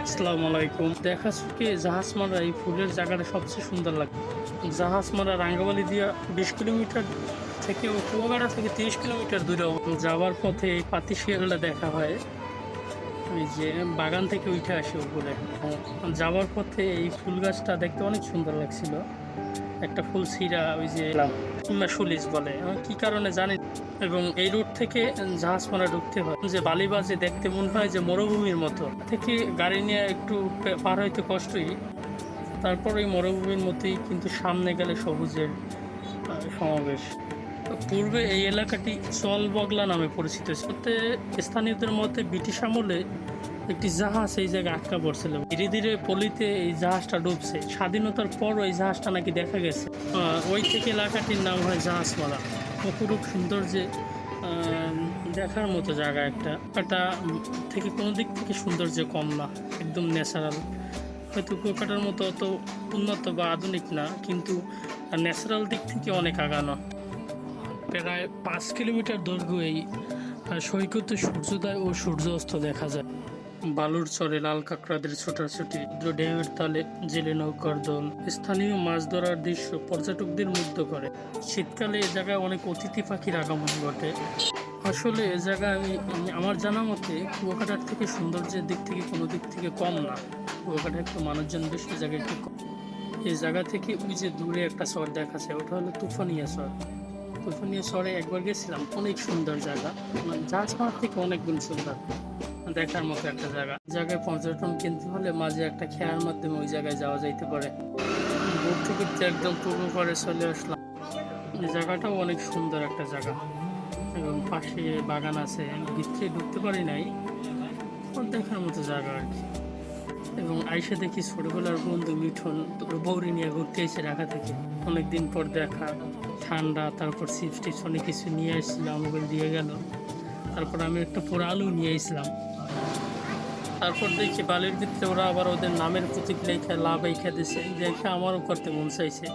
আসসালামু আলাইকুম। দেখা সুখে জাহাজমারা এই ফুলের জায়গাটা সবচেয়ে সুন্দর লাগে। জাহাজমারা রাঙ্গামালি দিয়া 20 কিলোমিটার থেকে ও কুয়াকাটা থেকে 30 কিলোমিটার দূরে যাওয়ার পথে এই পাতি শিয়ালটা দেখা হয়। ওই যে বাগান থেকে উঠে আসে উপরে। যাওয়ার পথে এই ফুল গাছটা দেখতে অনেক সুন্দর লাগছিল। একটা ফুল ছিঁড়া ওই যে সুলিস বলে, কি কারণে জানি। এবং এই রুট থেকে জাহাজমারা ঢুকতে হয় যে বালিবাজে দেখতে মনে হয় যে মরুভূমির মতো, থেকে গাড়ি নিয়ে একটু পার হইতে কষ্টই। তারপর ওই মরুভূমির মতোই, কিন্তু সামনে গেলে সবুজের সমাবেশ। পূর্বে এই এলাকাটি চল বগলা নামে পরিচিত ছিল। স্থানীয়দের মতে ব্রিটিশ আমলে একটি জাহাজ এই জায়গায় আটকা পড়ছিল। ধীরে ধীরে পলিতে এই জাহাজটা ডুবছে। স্বাধীনতার পর ওই জাহাজটা নাকি দেখা গেছে। ওই থেকে এলাকাটির নাম হয় জাহাজমারা। অপরূপ সৌন্দর্যে দেখার মতো জায়গা একটা। এটা থেকে কোনো দিক থেকে সৌন্দর্য কম না, একদম ন্যাচারাল। হয়তো কুয়াকাটার মতো অত উন্নত বা আধুনিক না, কিন্তু ন্যাচারাল দিক থেকে অনেক আগানো। প্রায় 5 কিলোমিটার দৈর্ঘ্য এই সৈকতে সূর্যোদয় ও সূর্য অস্ত দেখা যায়। বালুর চরে লাল কাঁকড়াদের ছোটাছুটি, ঢেউয়ের তালে জেলে নৌকার দল, স্থানীয় মাছ ধরার দৃশ্য পর্যটকদের মুগ্ধ করে। শীতকালে এ জায়গায় অনেক অতিথি পাখির আগমন ঘটে। আসলে এ জায়গায় আমার জানা মতে কুয়াকাটার থেকে সৌন্দর্যের দিক থেকে কোনো দিক থেকে কম না। কুয়াকাটা একটু মানুষজন বেশি, জায়গায় একটু কম। এই জায়গা থেকে ওই যে দূরে একটা চর দেখা যায়, ওটা হলো তুফানিয়া চর। তুফানিয়া চরে একবার গেছিলাম, অনেক সুন্দর জায়গা, জাহাজমারা থেকে অনেক গুণ সুন্দর, দেখার মতো একটা জায়গায় পর্যটন কিনতে হলে মাঝে একটা খেয়ার মাধ্যমে ওই জায়গায় যাওয়া যাইতে পারে। ঘুরতে ঘুরতে একদম পূর্ব পারে চলে আসলাম। এই জায়গাটাও অনেক সুন্দর একটা জায়গা, এবং পাশে বাগান আছে। ভিতরে ঢুকতে পারি নাই, দেখার মতো জায়গা আর কি। এবং আইসা দেখি ছোটবেলার বন্ধু মিঠুন তোর বৌরি নিয়ে ঘুরতে এসে ঢাকা থেকে, অনেকদিন পর দেখা। ঠান্ডা, তারপর চিপস টিপস অনেক কিছু নিয়ে এসেছিলাম, আমাকে দিয়ে গেল। তারপর আমি একটা পুরো আলু নিয়ে এসেছিলাম। তারপর দেখি বালির ভিতরে ওরা আবার ওদের নামের প্রতীক লেখা লাভ এই দিছে, দেখে আমারও করতে মন চাইছে।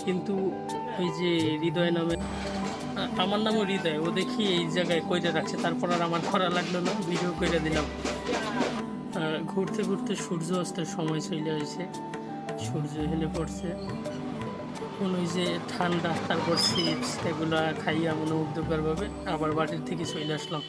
কিন্তু ওই যে হৃদয় নামে, আমার নামও হৃদয়, ও দেখি এই জায়গায় কইরে রাখছে। তারপর আর আমার করা লাগলো না, ভিডিও করে দিলাম। ঘুরতে ঘুরতে সূর্য অস্তের সময় চলে আসছে, সূর্য হেলে পড়ছে। এখন ওই যে ঠান্ডা, তারপর চিপস এগুলো খাইয়া মনোমুগ্ধকরভাবে আবার বাড়ির থেকে চলে আসলাম।